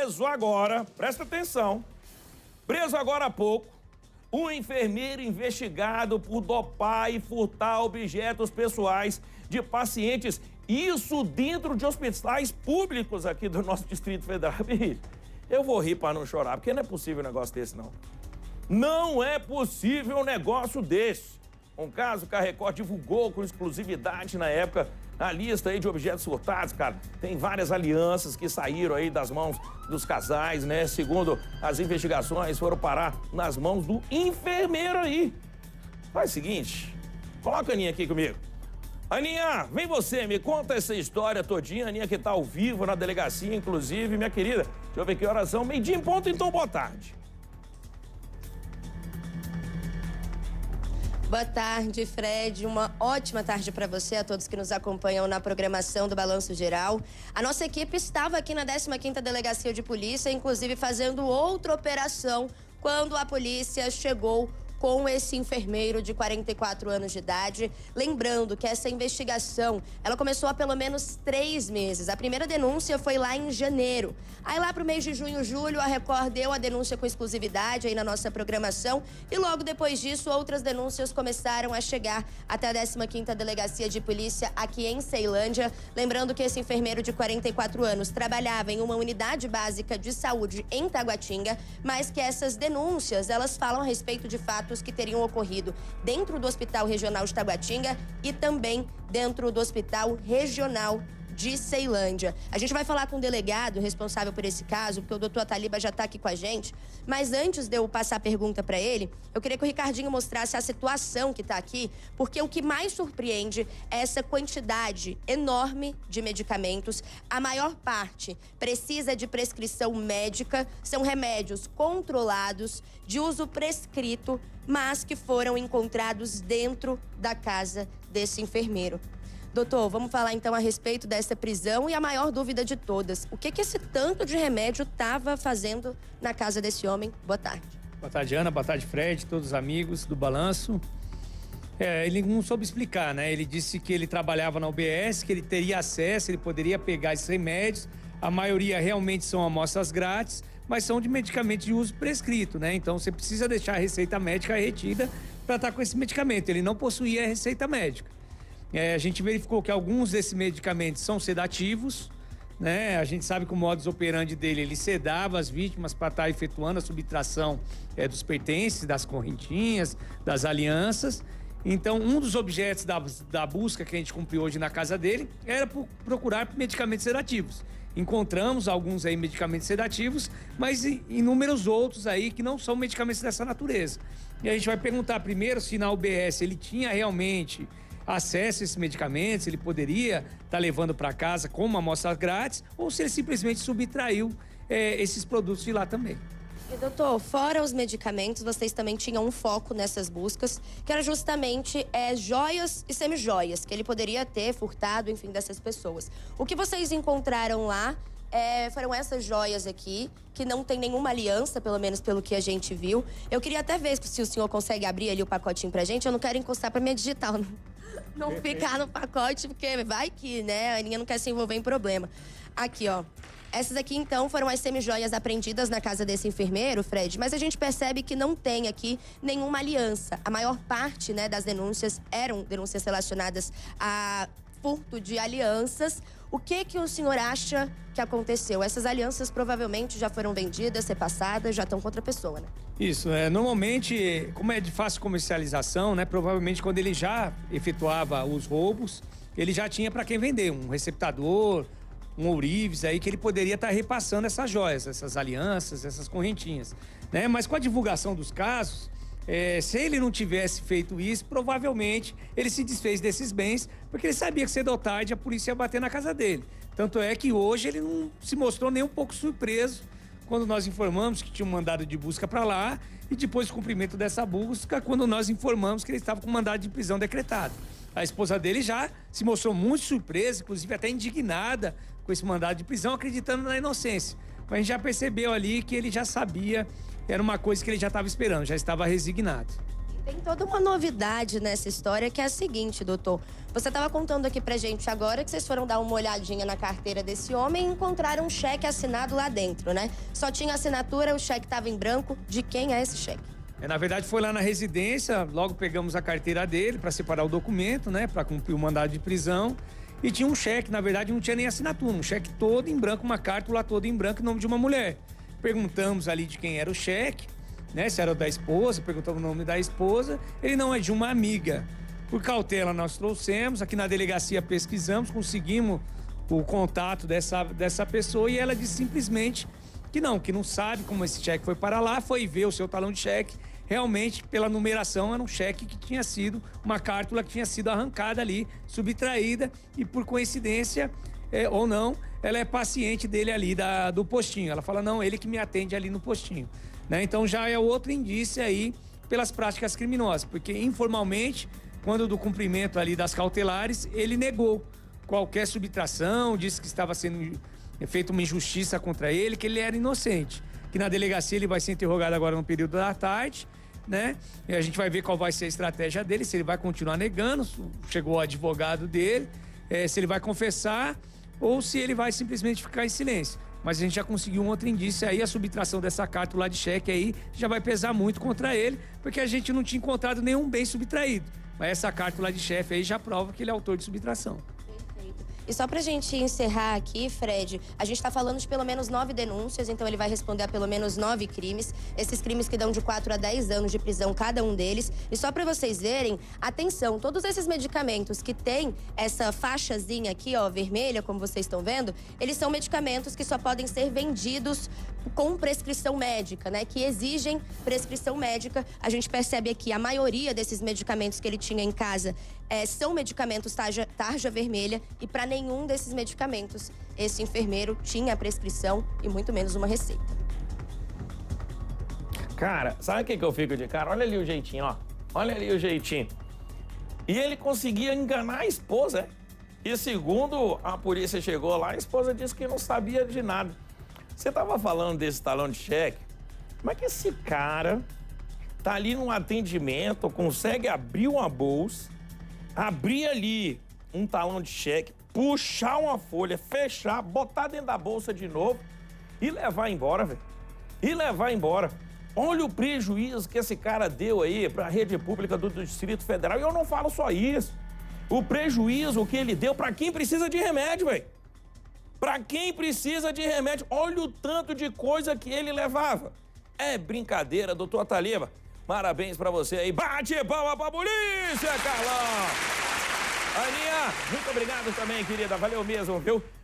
preso agora, presta atenção, preso agora há pouco, um enfermeiro investigado por dopar e furtar objetos pessoais de pacientes, isso dentro de hospitais públicos aqui do nosso Distrito Federal. Eu vou rir para não chorar, porque não é possível um negócio desse, não. Não é possível um negócio desse. Um caso que a Record divulgou com exclusividade na época, a lista aí de objetos furtados, cara. Tem várias alianças que saíram aí das mãos dos casais, né? Segundo as investigações, foram parar nas mãos do enfermeiro aí. Faz o seguinte, coloca a Aninha aqui comigo. Aninha, vem você, me conta essa história todinha. Aninha que tá ao vivo na delegacia, inclusive, minha querida. Deixa eu ver que horas são, meio-dia em ponto, então boa tarde. Boa tarde, Fred. Uma ótima tarde para você, a todos que nos acompanham na programação do Balanço Geral. A nossa equipe estava aqui na 15ª Delegacia de Polícia, inclusive fazendo outra operação, quando a polícia chegou com esse enfermeiro de 44 anos de idade. Lembrando que essa investigação, ela começou há pelo menos 3 meses. A primeira denúncia foi lá em janeiro. Aí lá pro mês de junho, julho, a Record deu a denúncia com exclusividade aí na nossa programação. E logo depois disso, outras denúncias começaram a chegar até a 15ª Delegacia de Polícia aqui em Ceilândia. Lembrando que esse enfermeiro de 44 anos trabalhava em uma unidade básica de saúde em Taguatinga, mas que essas denúncias, elas falam a respeito de fatos que teriam ocorrido dentro do Hospital Regional de Taguatinga e também dentro do Hospital Regional de Ceilândia. A gente vai falar com o delegado responsável por esse caso, porque o doutor Ataliba já está aqui com a gente. Mas antes de eu passar a pergunta para ele, eu queria que o Ricardinho mostrasse a situação que está aqui, porque o que mais surpreende é essa quantidade enorme de medicamentos. A maior parte precisa de prescrição médica, são remédios controlados, de uso prescrito, mas que foram encontrados dentro da casa desse enfermeiro. Doutor, vamos falar então a respeito dessa prisão e a maior dúvida de todas. O que esse tanto de remédio estava fazendo na casa desse homem? Boa tarde. Boa tarde, Ana. Boa tarde, Fred, todos os amigos do Balanço. Ele não soube explicar, né? Ele disse que ele trabalhava na UBS, que ele teria acesso, ele poderia pegar esses remédios. A maioria realmente são amostras grátis, mas são de medicamentos de uso prescrito, né? Então você precisa deixar a receita médica retida para estar com esse medicamento. Ele não possuía a receita médica. A gente verificou que alguns desses medicamentos são sedativos, né? A gente sabe que o modus operandi dele, ele sedava as vítimas para estar efetuando a subtração dos pertences, das correntinhas, das alianças. Então, um dos objetos da busca que a gente cumpriu hoje na casa dele era procurar medicamentos sedativos. Encontramos alguns aí medicamentos sedativos, mas inúmeros outros aí que não são medicamentos dessa natureza. E a gente vai perguntar primeiro se na UBS ele tinha realmente acesso a esses medicamentos, ele poderia estar levando para casa como amostra grátis, ou se ele simplesmente subtraiu esses produtos de lá também. E doutor, fora os medicamentos, vocês também tinham um foco nessas buscas, que era justamente joias e semijoias, que ele poderia ter furtado, enfim, dessas pessoas. O que vocês encontraram lá foram essas joias aqui, que não tem nenhuma aliança, pelo menos pelo que a gente viu. Eu queria até ver se o senhor consegue abrir ali o pacotinho pra gente. Eu não quero encostar pra minha digital, não ficar no pacote, porque vai que, né, a Aninha não quer se envolver em problema. Aqui, ó. Essas aqui, então, foram as semijoias apreendidas na casa desse enfermeiro, Fred, mas a gente percebe que não tem aqui nenhuma aliança. A maior parte, né, das denúncias eram denúncias relacionadas a furto de alianças. O que o senhor acha que aconteceu? Essas alianças provavelmente já foram vendidas, repassadas, já estão com outra pessoa, né? Isso, normalmente, como é de fácil comercialização, né, provavelmente quando ele já efetuava os roubos, ele já tinha para quem vender, um receptador, um ourives aí, que ele poderia estar repassando essas joias, essas alianças, essas correntinhas, né? Mas com a divulgação dos casos, se ele não tivesse feito isso, provavelmente ele se desfez desses bens, porque ele sabia que cedo ou tarde a polícia ia bater na casa dele. Tanto é que hoje ele não se mostrou nem um pouco surpreso quando nós informamos que tinha um mandado de busca para lá e depois do cumprimento dessa busca, quando nós informamos que ele estava com mandado de prisão decretado. A esposa dele já se mostrou muito surpresa, inclusive até indignada com esse mandado de prisão, acreditando na inocência. Mas a gente já percebeu ali que ele já sabia, era uma coisa que ele já estava esperando, já estava resignado. Tem toda uma novidade nessa história que é a seguinte, doutor. Você estava contando aqui pra gente agora que vocês foram dar uma olhadinha na carteira desse homem e encontraram um cheque assinado lá dentro, né? Só tinha assinatura, o cheque estava em branco. De quem é esse cheque? Na verdade, foi lá na residência, logo pegamos a carteira dele para separar o documento, né? Para cumprir o mandado de prisão. E tinha um cheque, na verdade, não tinha nem assinatura. Um cheque todo em branco, uma cártula toda em branco em nome de uma mulher. Perguntamos ali de quem era o cheque, né? Se era da esposa, perguntamos o nome da esposa. Ele não é de uma amiga. Por cautela nós trouxemos, aqui na delegacia pesquisamos, conseguimos o contato dessa pessoa e ela disse simplesmente que não sabe como esse cheque foi para lá, foi ver o seu talão de cheque. Realmente, pela numeração, era um cheque que tinha sido, uma cártula que tinha sido arrancada ali, subtraída e por coincidência, ou não, ela é paciente dele ali do postinho. Ela fala, não, ele que me atende ali no postinho. Né? Então já é outro indício aí pelas práticas criminosas, porque informalmente, quando do cumprimento ali das cautelares, ele negou qualquer subtração, disse que estava sendo feita uma injustiça contra ele, que ele era inocente. Que na delegacia ele vai ser interrogado agora no período da tarde, né? E a gente vai ver qual vai ser a estratégia dele, se ele vai continuar negando, chegou o advogado dele, se ele vai confessar ou se ele vai simplesmente ficar em silêncio. Mas a gente já conseguiu um outro indício aí, a subtração dessa cártula de cheque aí já vai pesar muito contra ele, porque a gente não tinha encontrado nenhum bem subtraído. Mas essa cártula de chefe aí já prova que ele é autor de subtração. E só pra gente encerrar aqui, Fred, a gente tá falando de pelo menos 9 denúncias, então ele vai responder a pelo menos 9 crimes. Esses crimes que dão de 4 a 10 anos de prisão cada um deles. E só pra vocês verem, atenção, todos esses medicamentos que tem essa faixazinha aqui, ó, vermelha, como vocês estão vendo, eles são medicamentos que só podem ser vendidos com prescrição médica, né? Que exigem prescrição médica. A gente percebe aqui a maioria desses medicamentos que ele tinha em casa são medicamentos tarja vermelha e para nenhum desses medicamentos esse enfermeiro tinha prescrição e muito menos uma receita. Cara, sabe o que eu fico de cara? Olha ali o jeitinho, ó. Olha ali o jeitinho. E ele conseguia enganar a esposa, E segundo a polícia chegou lá, a esposa disse que não sabia de nada. Você estava falando desse talão de cheque? Como é que esse cara tá ali num atendimento, consegue abrir uma bolsa, abrir ali um talão de cheque, puxar uma folha, fechar, botar dentro da bolsa de novo e levar embora, velho? E levar embora. Olha o prejuízo que esse cara deu aí para a rede pública do Distrito Federal. E eu não falo só isso. O prejuízo que ele deu para quem precisa de remédio, velho. Para quem precisa de remédio. Olha o tanto de coisa que ele levava. É brincadeira, doutor Taliba. Parabéns para você aí. Bate palma pra polícia, Carlão! Aninha, muito obrigado também, querida. Valeu mesmo, viu?